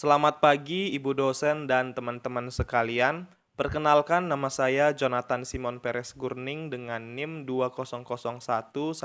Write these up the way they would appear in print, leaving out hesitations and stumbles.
Selamat pagi Ibu dosen dan teman-teman sekalian. Perkenalkan nama saya Jonathan Simon Perez Gurning dengan NIM 2001134736,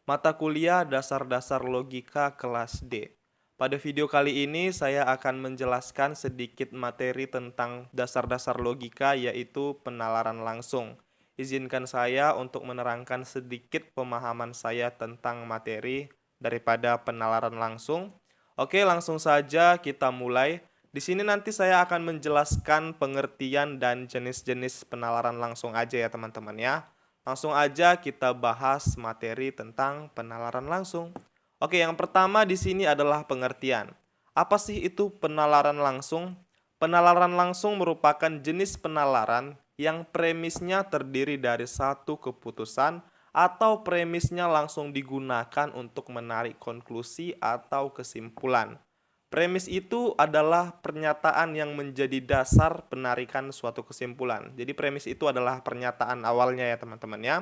mata kuliah Dasar-dasar Logika kelas D. Pada video kali ini saya akan menjelaskan sedikit materi tentang dasar-dasar logika, yaitu penalaran langsung. Izinkan saya untuk menerangkan sedikit pemahaman saya tentang materi daripada penalaran langsung. Oke, langsung saja kita mulai. Di sini nanti saya akan menjelaskan pengertian dan jenis-jenis penalaran langsung aja ya teman-teman ya. Langsung aja kita bahas materi tentang penalaran langsung. Oke, yang pertama di sini adalah pengertian. Apa sih itu penalaran langsung? Penalaran langsung merupakan jenis penalaran yang premisnya terdiri dari satu keputusan atau premisnya langsung digunakan untuk menarik konklusi atau kesimpulan. Premis itu adalah pernyataan yang menjadi dasar penarikan suatu kesimpulan. Jadi premis itu adalah pernyataan awalnya ya teman-teman ya.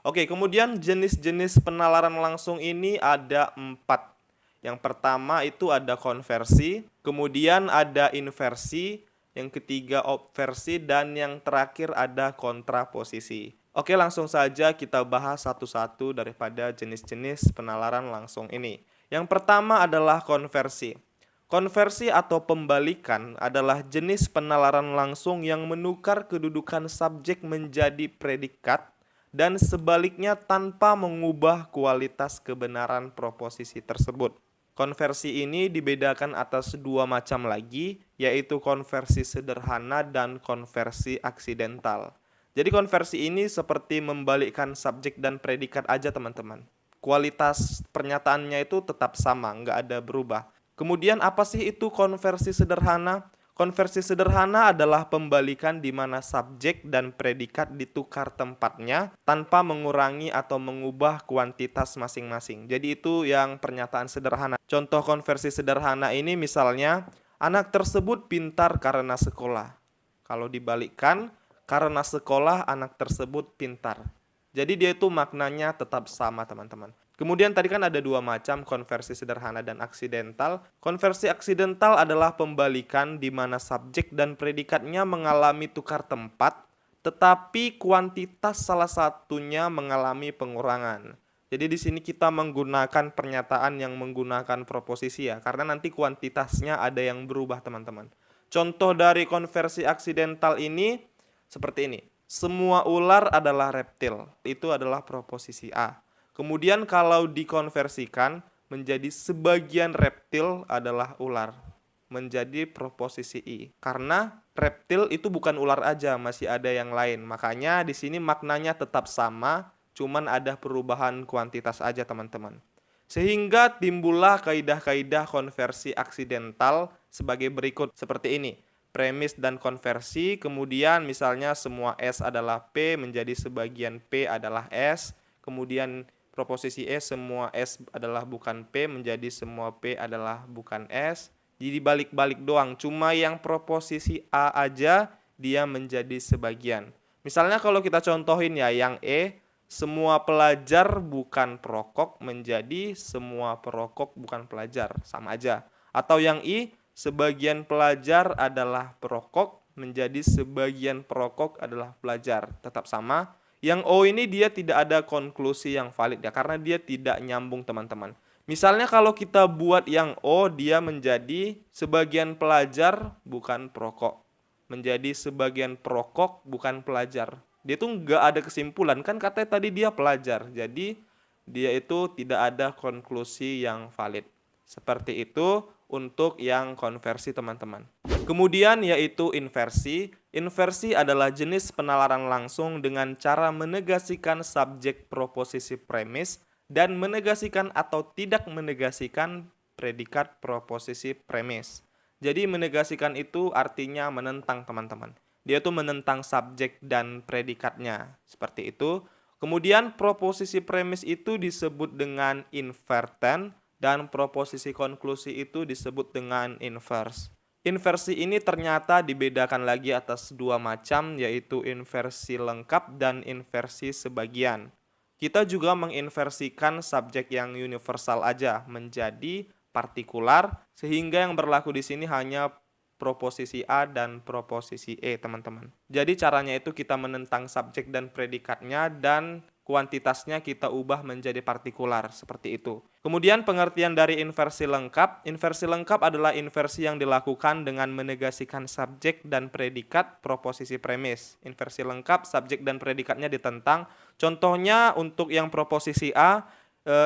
Oke, kemudian jenis-jenis penalaran langsung ini ada 4. Yang pertama itu ada konversi, kemudian ada inversi, yang ketiga obversi, dan yang terakhir ada kontraposisi. Oke, langsung saja kita bahas satu-satu daripada jenis-jenis penalaran langsung ini. Yang pertama adalah konversi. Konversi atau pembalikan adalah jenis penalaran langsung yang menukar kedudukan subjek menjadi predikat dan sebaliknya tanpa mengubah kualitas kebenaran proposisi tersebut. Konversi ini dibedakan atas dua macam lagi, yaitu konversi sederhana dan konversi aksidental. Jadi konversi ini seperti membalikkan subjek dan predikat aja teman-teman. Kualitas pernyataannya itu tetap sama, nggak ada berubah. Kemudian apa sih itu konversi sederhana? Konversi sederhana adalah pembalikan di mana subjek dan predikat ditukar tempatnya tanpa mengurangi atau mengubah kuantitas masing-masing. Jadi itu yang pernyataan sederhana. Contoh konversi sederhana ini misalnya, anak tersebut pintar karena sekolah. Kalau dibalikkan, karena sekolah anak tersebut pintar. Jadi dia itu maknanya tetap sama teman-teman. Kemudian tadi kan ada dua macam, konversi sederhana dan aksidental. Konversi aksidental adalah pembalikan di mana subjek dan predikatnya mengalami tukar tempat, tetapi kuantitas salah satunya mengalami pengurangan. Jadi di sini kita menggunakan pernyataan yang menggunakan proposisi ya, karena nanti kuantitasnya ada yang berubah teman-teman. Contoh dari konversi aksidental ini seperti ini. Semua ular adalah reptil. Itu adalah proposisi A. Kemudian kalau dikonversikan menjadi sebagian reptil adalah ular. Menjadi proposisi I. Karena reptil itu bukan ular aja, masih ada yang lain. Makanya di sini maknanya tetap sama, cuman ada perubahan kuantitas aja teman-teman. Sehingga timbullah kaidah-kaidah konversi aksidental sebagai berikut seperti ini. Premis dan konversi, kemudian misalnya semua S adalah P menjadi sebagian P adalah S, kemudian proposisi E semua S adalah bukan P menjadi semua P adalah bukan S. Jadi balik-balik doang, cuma yang proposisi A aja dia menjadi sebagian. Misalnya kalau kita contohin ya yang E, semua pelajar bukan perokok menjadi semua perokok bukan pelajar, sama aja. Atau yang I, sebagian pelajar adalah perokok menjadi sebagian perokok adalah pelajar, tetap sama. Yang O ini dia tidak ada konklusi yang valid ya, karena dia tidak nyambung teman-teman. Misalnya kalau kita buat yang O, dia menjadi sebagian pelajar bukan perokok, menjadi sebagian perokok bukan pelajar. Dia tuh nggak ada kesimpulan, kan katanya tadi dia pelajar, jadi dia itu tidak ada konklusi yang valid. Seperti itu untuk yang konversi teman-teman. Kemudian yaitu inversi. Inversi adalah jenis penalaran langsung dengan cara menegasikan subjek proposisi premis dan menegasikan atau tidak menegasikan predikat proposisi premis. Jadi menegasikan itu artinya menentang teman-teman. Dia tuh menentang subjek dan predikatnya. Seperti itu. Kemudian proposisi premis itu disebut dengan inverten dan proposisi konklusi itu disebut dengan inverse. Inversi ini ternyata dibedakan lagi atas dua macam, yaitu inversi lengkap dan inversi sebagian. Kita juga menginversikan subjek yang universal aja menjadi partikular, sehingga yang berlaku di sini hanya proposisi A dan proposisi E, teman-teman. Jadi caranya itu kita menentang subjek dan predikatnya dan kuantitasnya kita ubah menjadi partikular, seperti itu. Kemudian pengertian dari inversi lengkap. Inversi lengkap adalah inversi yang dilakukan dengan menegasikan subjek dan predikat proposisi premis. Inversi lengkap, subjek dan predikatnya ditentang. Contohnya untuk yang proposisi A,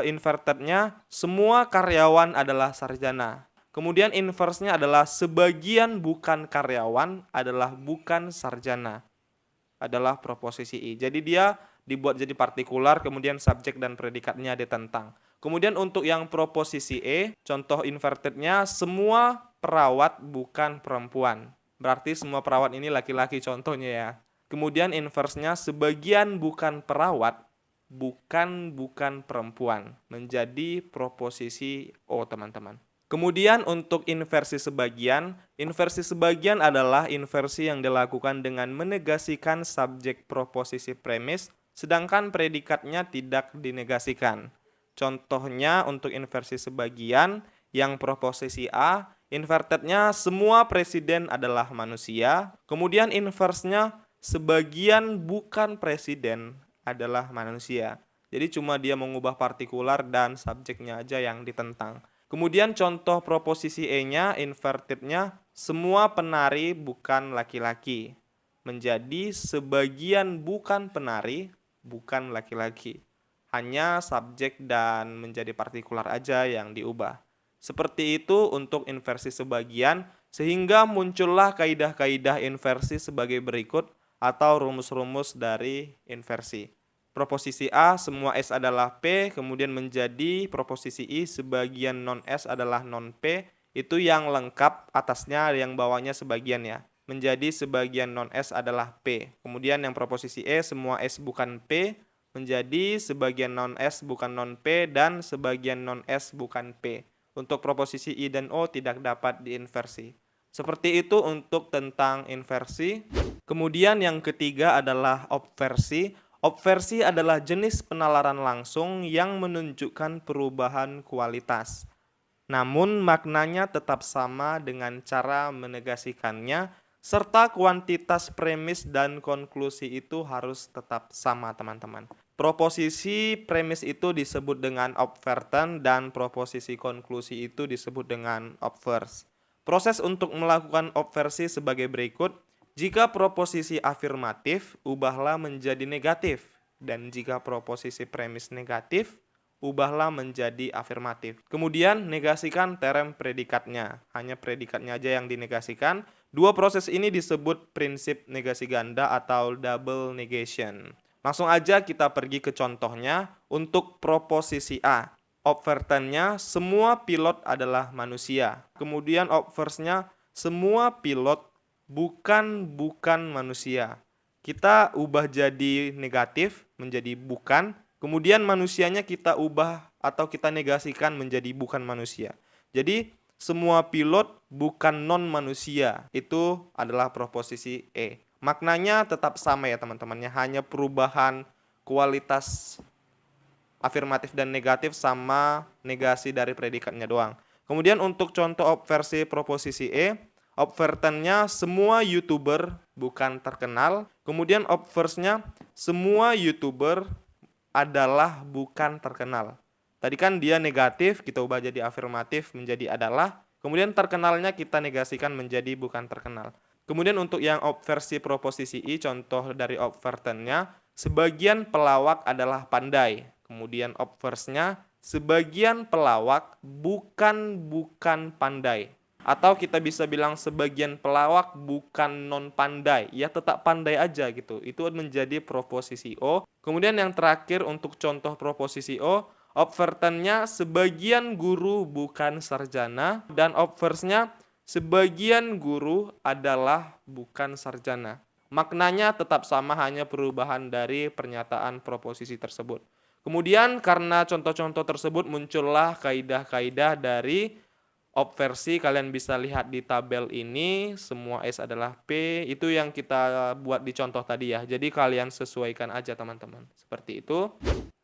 invertednya semua karyawan adalah sarjana. Kemudian inverse-nya adalah sebagian bukan karyawan adalah bukan sarjana. Adalah proposisi I. Jadi dia dibuat jadi partikular, kemudian subjek dan predikatnya ditentang. Kemudian untuk yang proposisi E, contoh inverted-nya semua perawat bukan perempuan. Berarti semua perawat ini laki-laki contohnya ya. Kemudian inverse-nya sebagian bukan perawat bukan perempuan. Menjadi proposisi O, teman-teman. Kemudian untuk inversi sebagian adalah inversi yang dilakukan dengan menegasikan subjek proposisi premis, sedangkan predikatnya tidak dinegasikan. Contohnya untuk inversi sebagian, yang proposisi A, invertednya semua presiden adalah manusia, kemudian inverse-nya sebagian bukan presiden adalah manusia. Jadi cuma dia mengubah partikular dan subjeknya aja yang ditentang. Kemudian contoh proposisi E-nya, inverted-nya, semua penari bukan laki-laki. Menjadi sebagian bukan penari, bukan laki-laki. Hanya subjek dan menjadi partikular aja yang diubah. Seperti itu untuk inversi sebagian, sehingga muncullah kaidah-kaidah inversi sebagai berikut atau rumus-rumus dari inversi. Proposisi A, semua S adalah P, kemudian menjadi proposisi I, sebagian non-S adalah non-P, itu yang lengkap atasnya, yang bawahnya sebagian ya. Menjadi sebagian non-S adalah P. Kemudian yang proposisi E, semua S bukan P, menjadi sebagian non-S bukan non-P, dan sebagian non-S bukan P. Untuk proposisi I dan O tidak dapat diinversi. Seperti itu untuk tentang inversi. Kemudian yang ketiga adalah obversi. Obversi adalah jenis penalaran langsung yang menunjukkan perubahan kualitas. Namun maknanya tetap sama dengan cara menegasikannya, serta kuantitas premis dan konklusi itu harus tetap sama, teman-teman. Proposisi premis itu disebut dengan obverten dan proposisi konklusi itu disebut dengan obverse. Proses untuk melakukan obversi sebagai berikut. Jika proposisi afirmatif, ubahlah menjadi negatif. Dan jika proposisi premis negatif, ubahlah menjadi afirmatif. Kemudian negasikan term predikatnya. Hanya predikatnya aja yang dinegasikan. Dua proses ini disebut prinsip negasi ganda atau double negation. Langsung aja kita pergi ke contohnya. Untuk proposisi A, obvertennya semua pilot adalah manusia. Kemudian obverse-nya semua pilot bukan manusia. Kita ubah jadi negatif menjadi bukan, kemudian manusianya kita ubah atau kita negasikan menjadi bukan manusia. Jadi semua pilot bukan non manusia. Itu adalah proposisi E. Maknanya tetap sama ya teman-temannya, hanya perubahan kualitas afirmatif dan negatif sama negasi dari predikatnya doang. Kemudian untuk contoh obversi proposisi E, obvertennya semua YouTuber bukan terkenal. Kemudian obverse-nya semua YouTuber adalah bukan terkenal. Tadi kan dia negatif, kita ubah jadi afirmatif menjadi adalah. Kemudian terkenalnya kita negasikan menjadi bukan terkenal. Kemudian untuk yang obversi proposisi I, contoh dari obvertennya, sebagian pelawak adalah pandai. Kemudian obverse-nya sebagian pelawak bukan pandai. Atau kita bisa bilang sebagian pelawak bukan non pandai, ya tetap pandai aja gitu. Itu menjadi proposisi O. Kemudian yang terakhir untuk contoh proposisi O, obvertennya sebagian guru bukan sarjana, dan obverse-nya sebagian guru adalah bukan sarjana. Maknanya tetap sama, hanya perubahan dari pernyataan proposisi tersebut. Kemudian karena contoh-contoh tersebut muncullah kaidah-kaidah dari obversi kalian bisa lihat di tabel ini, semua S adalah P, itu yang kita buat di contoh tadi ya. Jadi kalian sesuaikan aja teman-teman, seperti itu.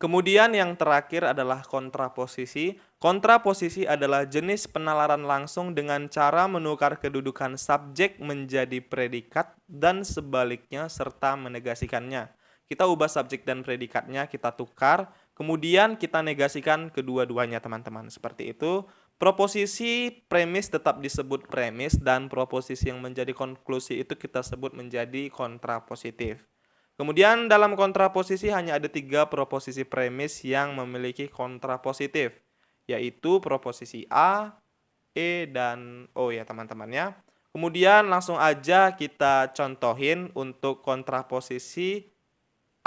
Kemudian yang terakhir adalah kontraposisi. Kontraposisi adalah jenis penalaran langsung dengan cara menukar kedudukan subjek menjadi predikat dan sebaliknya serta menegasikannya. Kita ubah subjek dan predikatnya, kita tukar, kemudian kita negasikan kedua-duanya teman-teman. Seperti itu. Proposisi premis tetap disebut premis dan proposisi yang menjadi konklusi itu kita sebut menjadi kontrapositif. Kemudian dalam kontraposisi hanya ada 3 proposisi premis yang memiliki kontrapositif, yaitu proposisi A, E, dan O ya teman-teman ya. Kemudian langsung aja kita contohin untuk kontraposisi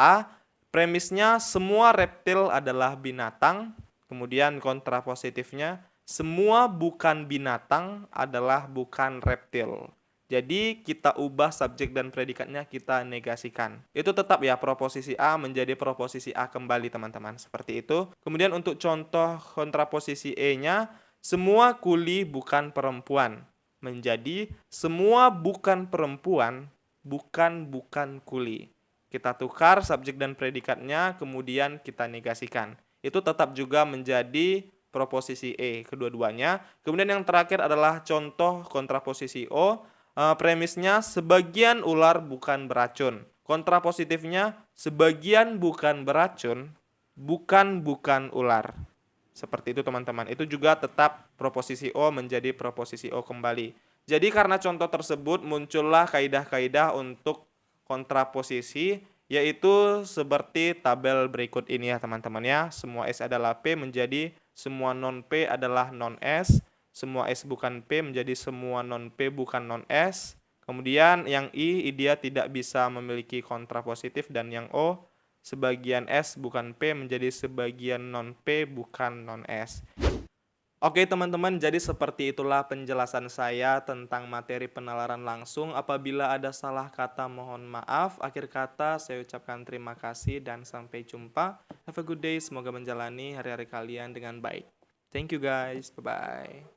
A, premisnya semua reptil adalah binatang, kemudian kontrapositifnya semua bukan binatang adalah bukan reptil. Jadi kita ubah subjek dan predikatnya, kita negasikan. Itu tetap ya, proposisi A menjadi proposisi A kembali teman-teman. Seperti itu. Kemudian untuk contoh kontraposisi E-nya, semua kuli bukan perempuan. Menjadi semua bukan perempuan, bukan kuli. Kita tukar subjek dan predikatnya, kemudian kita negasikan. Itu tetap juga menjadi proposisi E kedua-duanya. Kemudian yang terakhir adalah contoh kontraposisi O. Premisnya sebagian ular bukan beracun. Kontrapositifnya sebagian bukan beracun, bukan ular. Seperti itu teman-teman. Itu juga tetap proposisi O menjadi proposisi O kembali. Jadi karena contoh tersebut muncullah kaidah-kaidah untuk kontraposisi, yaitu seperti tabel berikut ini ya teman-teman ya. Semua S adalah P menjadi semua non P adalah non S. Semua S bukan P menjadi semua non P bukan non S. Kemudian yang I dia tidak bisa memiliki kontrapositif, dan yang O sebagian S bukan P menjadi sebagian non P bukan non S. Oke teman-teman, jadi seperti itulah penjelasan saya tentang materi penalaran langsung. Apabila ada salah kata mohon maaf. Akhir kata saya ucapkan terima kasih dan sampai jumpa. Have a good day, semoga menjalani hari-hari kalian dengan baik. Thank you guys, bye-bye.